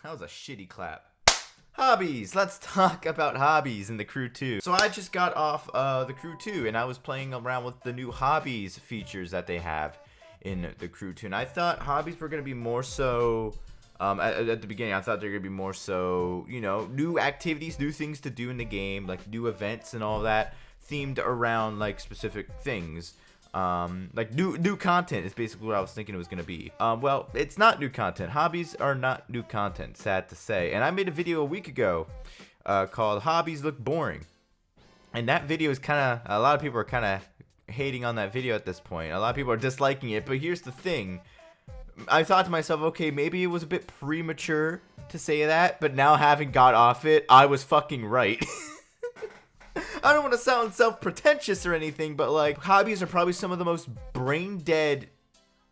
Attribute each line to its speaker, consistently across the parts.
Speaker 1: That was a shitty clap. Hobbies. Let's talk about Hobbies in the Crew 2. So I just got off the Crew 2, and I was playing around with the new Hobbies features that they have in the Crew 2. And I thought Hobbies were going to be more so, at the beginning, I thought they were going to be more so, you know, new activities, new things to do in the game, like new events and all that, themed around, like, specific things. Like new content is basically what I was thinking it was going to be. Well, it's not new content. Hobbies are not new content, sad to say. And I made a video a week ago called Hobbies Look Boring. And that video is a lot of people are kind of hating on that video at this point. A lot of people are disliking it. But here's the thing. I thought to myself, okay, maybe it was a bit premature to say that. But now having got off it, I was fucking right. I don't want to sound self-pretentious or anything, but like, Hobbies are probably some of the most brain-dead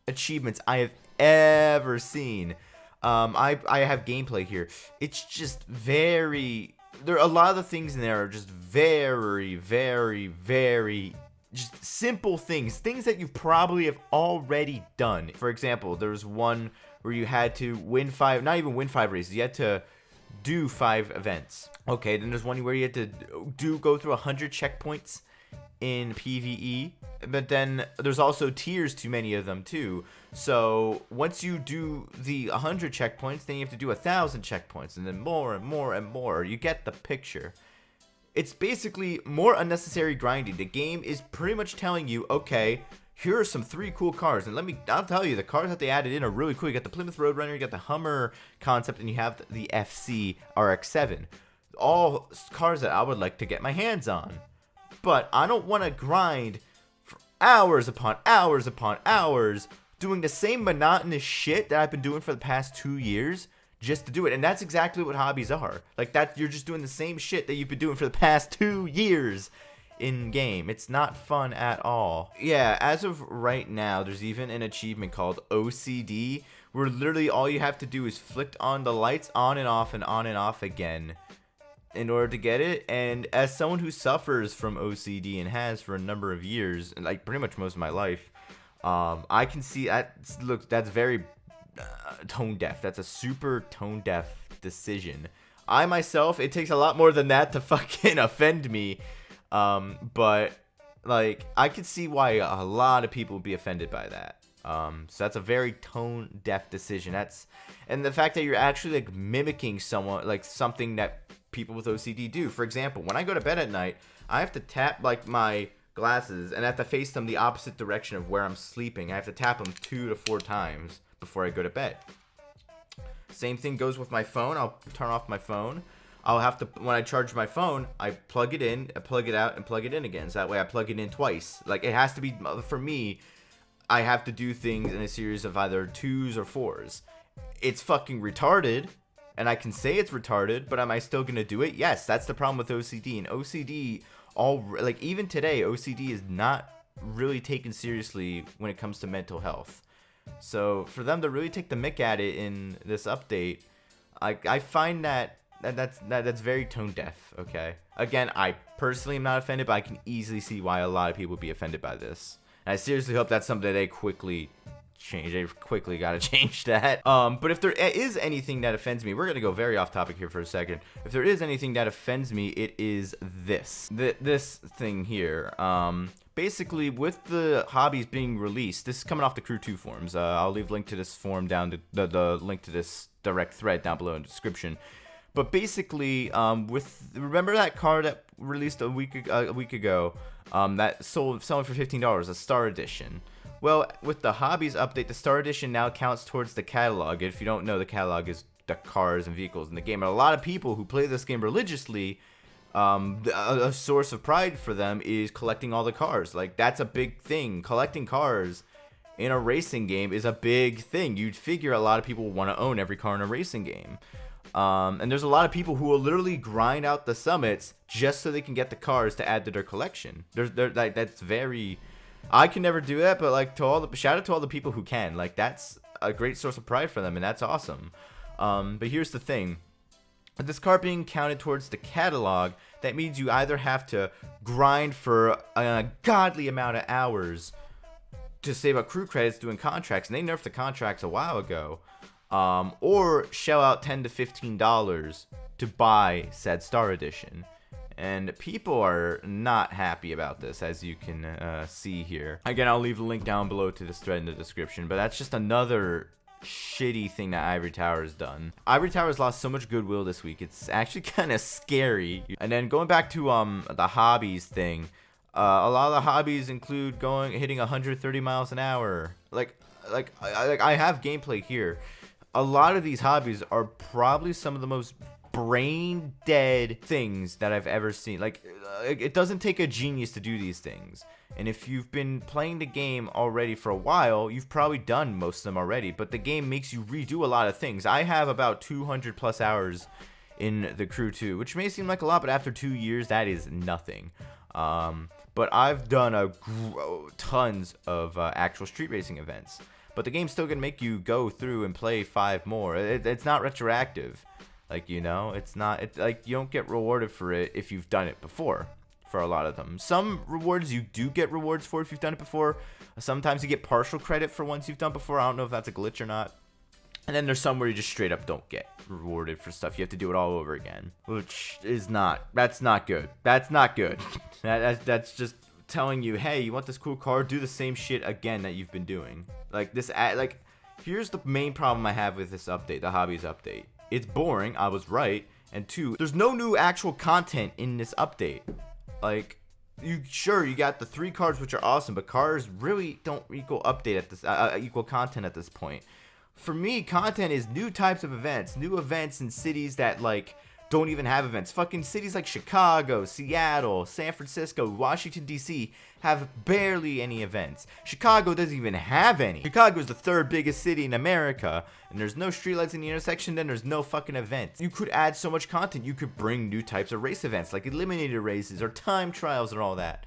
Speaker 1: achievements I have ever seen. I have gameplay here. It's just there are a lot of the things in there are just very, very, very just simple things that you probably have already done. For example, there's one where you had to win 5, not even win 5 races, you had to do 5 events. Okay, then there's one where you had to go through 100 checkpoints in PvE, but then there's also tiers to many of them too. So once you do the 100 checkpoints, then you have to do 1,000 checkpoints, and then more and more and more. You get the picture. It's basically more unnecessary grinding. The game is pretty much telling you, okay, here are some 3 cool cars, and I'll tell you, the cars that they added in are really cool. You got the Plymouth Roadrunner, you got the Hummer concept, and you have the FC RX-7. All cars that I would like to get my hands on. But I don't want to grind for hours upon hours upon hours doing the same monotonous shit that I've been doing for the past 2 years just to do it. And that's exactly what Hobbies are. Like that, you're just doing the same shit that you've been doing for the past 2 years in game. It's not fun at all. Yeah, as of right now, there's even an achievement called OCD, where literally all you have to do is flick on the lights on and off again in order to get it. And as someone who suffers from OCD and has for a number of years, like pretty much most of my life, I can see that's very tone deaf. That's a super tone deaf decision. I myself, it takes a lot more than that to fucking offend me. But like, I could see why a lot of people would be offended by that. So that's a very tone deaf decision. And the fact that you're actually like mimicking someone, like something that people with OCD do. For example, when I go to bed at night, I have to tap like my glasses and I have to face them the opposite direction of where I'm sleeping. I have to tap them 2 to 4 times before I go to bed. Same thing goes with my phone. I'll turn off my phone. I'll have to, when I charge my phone, I plug it in, I plug it out, and plug it in again. So that way I plug it in twice. Like, it has to be, for me, I have to do things in a series of either 2s or 4s. It's fucking retarded, and I can say it's retarded, but am I still going to do it? Yes, that's the problem with OCD. And OCD, like, even today, OCD is not really taken seriously when it comes to mental health. So for them to really take the mick at it in this update, I find that's very tone deaf. Okay, again, I personally am not offended, but I can easily see why a lot of people would be offended by this. And I seriously hope that's something they quickly change. They quickly gotta change that. But if there is anything that offends me, we're gonna go very off topic here for a second. If there is anything that offends me, it is this thing here. Basically, with the Hobbies being released, this is coming off the Crew 2 forums. I'll leave link to this forum down, the link to this direct thread down below in the description. But basically, remember that car that released a week ago, that selling for $15, a Star Edition. Well, with the Hobbies update, the Star Edition now counts towards the catalog. If you don't know, the catalog is the cars and vehicles in the game. And a lot of people who play this game religiously, a source of pride for them is collecting all the cars. Like, that's a big thing. Collecting cars in a racing game is a big thing. You'd figure a lot of people want to own every car in a racing game. And there's a lot of people who will literally grind out the summits just so they can get the cars to add to their collection. That's very, I can never do that, but like, shout out to all the people who can. Like, that's a great source of pride for them, and that's awesome. But here's the thing. With this car being counted towards the catalog, that means you either have to grind for an ungodly amount of hours to save up crew credits doing contracts, and they nerfed the contracts a while ago. or shell out $10 to $15 to buy said Star Edition. And people are not happy about this, as you can see here. Again, I'll leave a link down below to this thread in the description, but that's just another shitty thing that Ivory Tower has done. Ivory Tower has lost so much goodwill this week. It's actually kind of scary. And then going back to the hobbies thing, a lot of the hobbies include hitting 130 miles an hour. Like I have gameplay here. A lot of these hobbies are probably some of the most brain dead things that I've ever seen. Like, it doesn't take a genius to do these things. And if you've been playing the game already for a while, you've probably done most of them already. But the game makes you redo a lot of things. I have about 200 plus hours in the Crew 2, which may seem like a lot, but after 2 years, that is nothing. But I've done tons of actual street racing events. But the game's still gonna make you go through and play 5 more. It's not retroactive. Like, you know, it's not, like, you don't get rewarded for it if you've done it before, for a lot of them. Some rewards you do get rewards for if you've done it before. Sometimes you get partial credit for ones you've done before. I don't know if that's a glitch or not. And then there's some where you just straight up don't get rewarded for stuff. You have to do it all over again, which is that's not good. That's not good. That's just telling you, hey, you want this cool car? Do the same shit again that you've been doing. Here's the main problem I have with this update, the Hobbies update. It's boring, I was right, and 2, there's no new actual content in this update. Like, you got the 3 cars, which are awesome, but cars really don't equal equal content at this point. For me, content is new types of events, new events in cities that, like, don't even have events. Fucking cities like Chicago, Seattle, San Francisco, Washington, D.C. have barely any events. Chicago doesn't even have any. Chicago is the 3rd biggest city in America, and there's no streetlights in the intersection, then there's no fucking events. You could add so much content. You could bring new types of race events, like eliminator races or time trials and all that.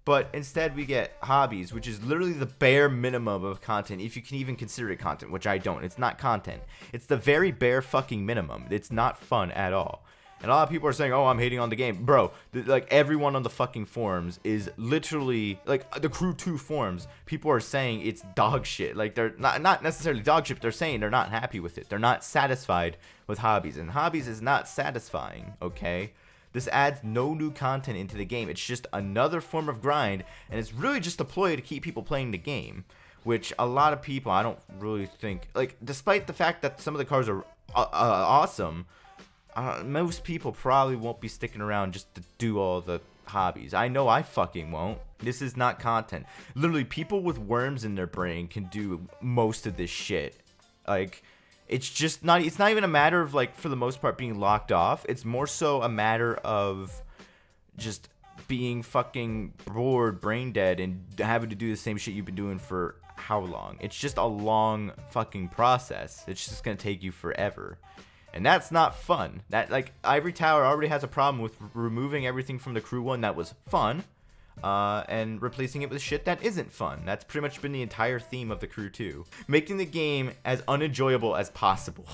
Speaker 1: But instead we get Hobbies, which is literally the bare minimum of content, if you can even consider it content, which I don't. It's not content. It's the very bare fucking minimum. It's not fun at all. And a lot of people are saying, oh, I'm hating on the game. Bro, like, everyone on the fucking forums is literally, like, the Crew 2 forums, people are saying it's dog shit. Like, they're not necessarily dog shit, but they're saying they're not happy with it. They're not satisfied with Hobbies. And Hobbies is not satisfying, okay? This adds no new content into the game. It's just another form of grind, and it's really just a ploy to keep people playing the game, which a lot of people, I don't really think, like, despite the fact that some of the cars are awesome, most people probably won't be sticking around just to do all the Hobbies. I know I fucking won't. This is not content. Literally, people with worms in their brain can do most of this shit. Like, it's not even a matter of, like, for the most part, being locked off. It's more so a matter of just being fucking bored, brain dead, and having to do the same shit you've been doing for how long. It's just a long fucking process. It's just gonna take you forever. And that's not fun. That, like, Ivory Tower already has a problem with removing everything from the Crew 1 that was fun, and replacing it with shit that isn't fun. That's pretty much been the entire theme of the Crew 2. Making the game as unenjoyable as possible.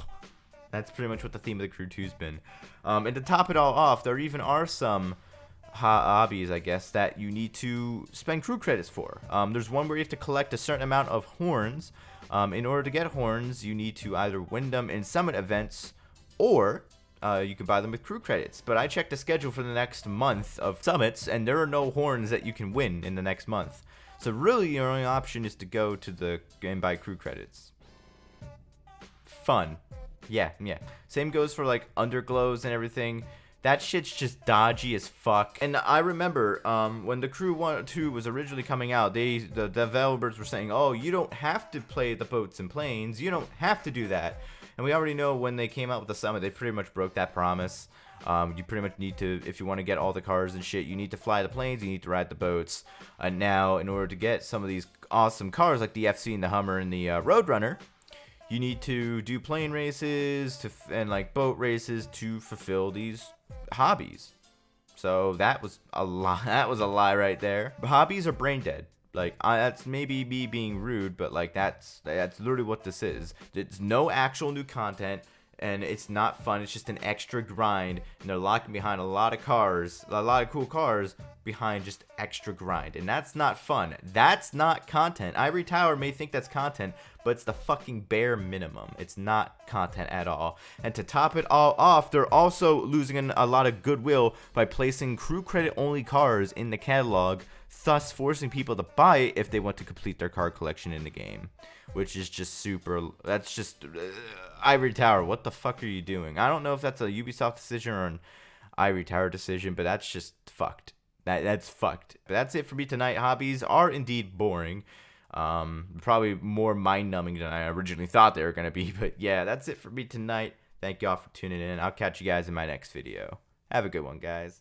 Speaker 1: That's pretty much what the theme of the Crew 2's been. And to top it all off, there even are some hobbies, I guess, that you need to spend crew credits for. There's one where you have to collect a certain amount of horns. In order to get horns, you need to either win them in summit events, or you can buy them with crew credits. But I checked the schedule for the next month of summits, and there are no horns that you can win in the next month. So really, your only option is to go to the game buy crew credits. Fun. Yeah. Same goes for, like, underglows and everything. That shit's just dodgy as fuck. And I remember when the Crew 2 was originally coming out, the developers were saying, oh, you don't have to play the boats and planes. You don't have to do that. And we already know when they came out with the Summit, they pretty much broke that promise. You pretty much need to, if you want to get all the cars and shit, you need to fly the planes, you need to ride the boats. And now, in order to get some of these awesome cars like the FC and the Hummer and the Roadrunner, you need to do plane races and, like, boat races to fulfill these hobbies. So that was a lie. That was a lie right there. Hobbies are brain dead. Like, that's maybe me being rude, but, like, that's literally what this is. It's no actual new content, and it's not fun. It's just an extra grind, and they're locking behind a lot of cars, a lot of cool cars, behind just extra grind, and that's not fun. That's not content. Ivory Tower may think that's content, but it's the fucking bare minimum. It's not content at all. And to top it all off, they're also losing a lot of goodwill by placing crew credit only cars in the catalog, thus forcing people to buy it if they want to complete their car collection in the game, which is just super. That's just Ivory Tower, what the fuck are you doing? I don't know if that's a Ubisoft decision or an Ivory Tower decision, but that's just fucked. That's fucked. But that's it for me tonight. Hobbies are indeed boring. Probably more mind-numbing than I originally thought they were going to be. But yeah, that's it for me tonight. Thank y'all for tuning in. I'll catch you guys in my next video. Have a good one, guys.